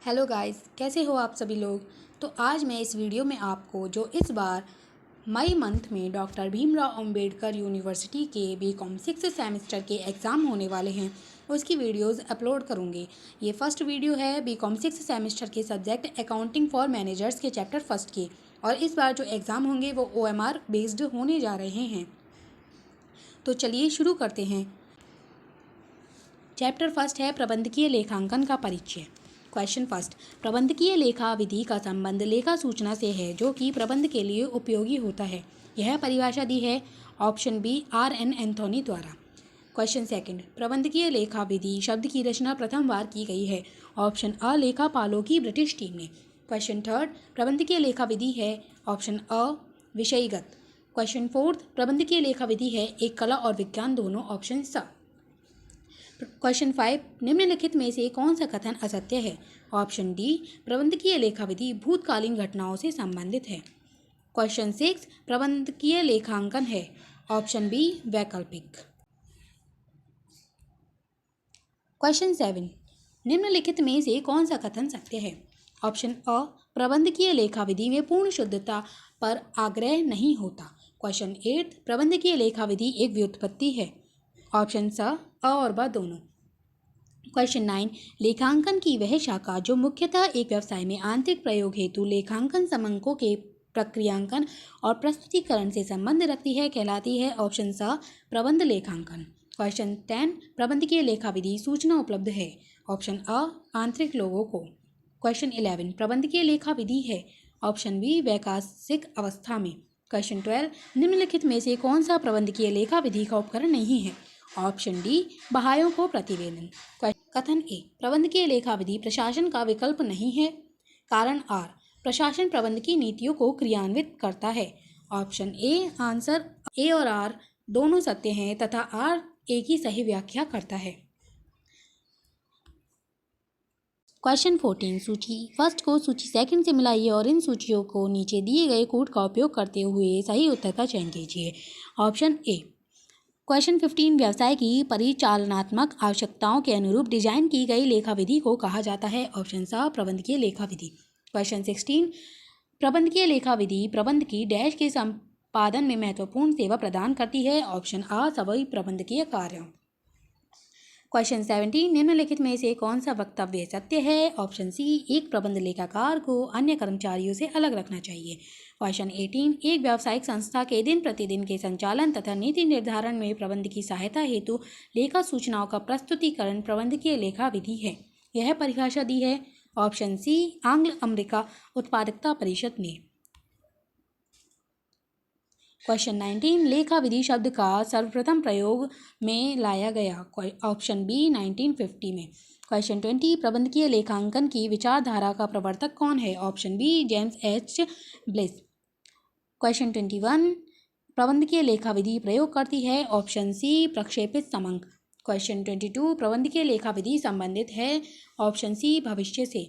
Hello guys, कैसे हो आप सभी लोग। तो आज मैं इस वीडियो में आपको जो इस बार मई मंथ में डॉक्टर भीमराव अंबेडकर यूनिवर्सिटी के बीकॉम 6 सेमेस्टर के एग्ज़ाम होने वाले हैं उसकी वीडियोस अपलोड करूँगी। ये फर्स्ट वीडियो है बीकॉम 6 सेमेस्टर के सब्जेक्ट अकाउंटिंग फॉर मैनेजर्स के चैप्टर फर्स्ट के, और इस बार जो एग्ज़ाम होंगे वो OMR बेस्ड होने जा रहे हैं। तो चलिए शुरू करते हैं। चैप्टर फर्स्ट है प्रबंधकीय लेखांकन का परिचय। क्वेश्चन फर्स्ट, प्रबंधकीय लेखा विधि का संबंध लेखा सूचना से है जो कि प्रबंध के लिए उपयोगी होता है। यह परिभाषा दी है ऑप्शन बी RN एंथोनी द्वारा। क्वेश्चन सेकंड, प्रबंधकीय लेखा विधि शब्द की रचना प्रथम बार की गई है। ऑप्शन अ लेखापालों की ब्रिटिश टीम ने। क्वेश्चन थर्ड, प्रबंधकीय लेखा विधि है। ऑप्शन अ विषयगत। क्वेश्चन फोर्थ, प्रबंधकीय लेखा विधि है एक कला और विज्ञान दोनों। ऑप्शन स। क्वेश्चन 5, निम्नलिखित में से कौन सा कथन असत्य है। ऑप्शन डी, प्रबंधकीय लेखा विधि भूतकालीन घटनाओं से संबंधित है। क्वेश्चन 6, प्रबंधकीय लेखांकन है। ऑप्शन बी, वैकल्पिक। क्वेश्चन 7, निम्नलिखित में से कौन सा कथन सत्य है। ऑप्शन अ, प्रबंधकीय लेखा विधि में पूर्ण शुद्धता पर आग्रह नहीं होता। क्वेश्चन 8, प्रबंधकीय लेखा विधि एक व्युत्पत्ति है। ऑप्शन स, अ और ब दोनों। क्वेश्चन 9, लेखांकन की वह शाखा जो मुख्यतः एक व्यवसाय में आंतरिक प्रयोग हेतु लेखांकन समंकों के प्रक्रियांकन और प्रस्तुतिकरण से संबंध रखती है कहलाती है। ऑप्शन स, प्रबंध लेखांकन। क्वेश्चन 10, प्रबंधकीय लेखा विधि सूचना उपलब्ध है। ऑप्शन अ, आंतरिक लोगों को। क्वेश्चन 11, प्रबंधकीय लेखा विधि है। ऑप्शन बी, वैकासिक अवस्था में। क्वेश्चन 12, निम्नलिखित में से कौन सा प्रबंधकीय लेखा विधि का उपकरण नहीं है। ऑप्शन डी, बहायों को प्रतिवेदन। कथन ए, प्रबंधकीय लेखा विधि प्रशासन का विकल्प नहीं है। कारण आर, प्रशासन प्रबंध की नीतियों को क्रियान्वित करता है। ऑप्शन ए, आंसर ए और आर दोनों सत्य हैं तथा आर ए की सही व्याख्या करता है। क्वेश्चन 14, सूची फर्स्ट को सूची सेकंड से मिलाइए और इन सूचियों को नीचे दिए गए कोड का उपयोग करते हुए सही उत्तर का चयन कीजिए। Option A. क्वेश्चन 15, व्यवसाय की परिचालनात्मक आवश्यकताओं के अनुरूप डिजाइन की गई लेखा विधि को कहा जाता है। ऑप्शन सा, प्रबंधकीय लेखा विधि। क्वेश्चन 16, प्रबंधकीय लेखा विधि प्रबंध की डैश के संपादन में महत्वपूर्ण सेवा प्रदान करती है। ऑप्शन आ, सभी प्रबंधकीय कार्यों। क्वेश्चन 17, निम्नलिखित में से कौन सा वक्तव्य सत्य है। ऑप्शन सी, एक प्रबंध लेखाकार को अन्य कर्मचारियों से अलग रखना चाहिए। क्वेश्चन 18, एक व्यावसायिक संस्था के दिन प्रतिदिन के संचालन तथा नीति निर्धारण में प्रबंध की सहायता हेतु लेखा सूचनाओं का प्रस्तुतिकरण प्रबंधकीय लेखा विधि है। यह परिभाषा दी है ऑप्शन सी, आंग्ल अमेरिका उत्पादकता परिषद ने। क्वेश्चन 19, लेखा विधि शब्द का सर्वप्रथम प्रयोग में लाया गया। ऑप्शन बी, 1950 में। क्वेश्चन 20, प्रबंधकीय लेखांकन की विचारधारा का प्रवर्तक कौन है। Option B, James H Bliss. Question 21, प्रबंधकीय लेखा विधि प्रयोग करती है। ऑप्शन सी, प्रक्षेपित समंक। क्वेश्चन 22, प्रबंधकीय लेखा विधि संबंधित है। ऑप्शन सी, भविष्य से।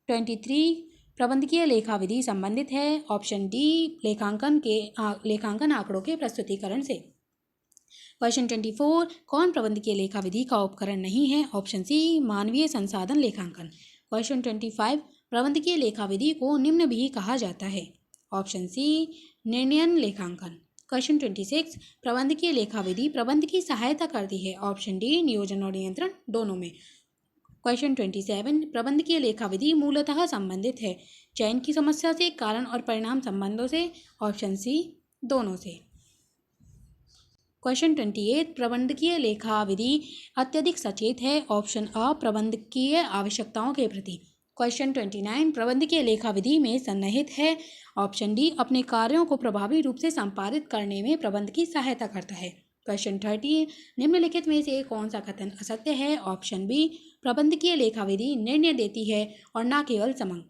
23, प्रबंधकीय लेखा विधि संबंधित है। ऑप्शन डी, लेखांकन आंकड़ों के प्रस्तुतिकरण से। क्वेश्चन 24, कौन प्रबंधकीय लेखा विधि का उपकरण नहीं है। ऑप्शन सी, मानवीय संसाधन लेखांकन। क्वेश्चन 25, प्रबंधकीय लेखा विधि को निम्न भी कहा जाता है। ऑप्शन सी, निर्णयन लेखांकन। क्वेश्चन 26, प्रबंधकीय लेखा विधि प्रबंध की सहायता करती है। ऑप्शन डी, नियोजन और नियंत्रण दोनों में। क्वेश्चन 27, प्रबंधकीय लेखा विधि मूलतः संबंधित है चयन की समस्या से, कारण और परिणाम संबंधों से। ऑप्शन सी, दोनों से। क्वेश्चन 28, प्रबंधकीय लेखा विधि अत्यधिक सचेत है। ऑप्शन अ, प्रबंधकीय आवश्यकताओं के प्रति। क्वेश्चन 29, प्रबंधकीय लेखा विधि में सन्निहित है। ऑप्शन डी, अपने कार्यों को प्रभावी रूप से संपादित करने में प्रबंध की सहायता करता है। क्वेश्चन 30, निम्नलिखित में से कौन सा कथन असत्य है। ऑप्शन बी, प्रबंधकीय लेखा विधि निर्णय देती है और न केवल समंक।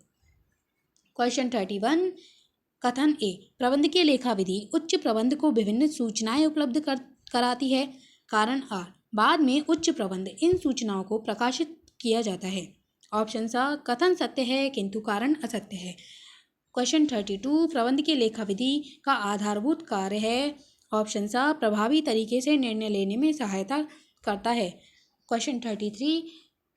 क्वेश्चन 31, कथन ए, प्रबंधकीय लेखा विधि उच्च प्रबंध को विभिन्न सूचनाएं उपलब्ध कराती है। कारण आर, बाद में उच्च प्रबंध इन सूचनाओं को प्रकाशित किया जाता है। ऑप्शन सा, कथन सत्य है किंतु कारण असत्य है। क्वेश्चन 32, प्रबंधकीय लेखा विधि का आधारभूत कार्य है। ऑप्शन सा, प्रभावी तरीके से निर्णय लेने में सहायता करता है। क्वेश्चन 33,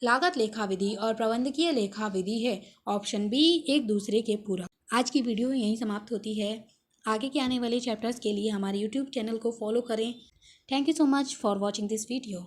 लागत लेखा विधि और प्रबंधकीय लेखा विधि है। ऑप्शन बी एक दूसरे के पूरक। आज की वीडियो यहीं समाप्त होती है। आगे के आने वाले चैप्टर्स के लिए हमारे यूट्यूब चैनल को फॉलो करें। Thank you so much for watching this video.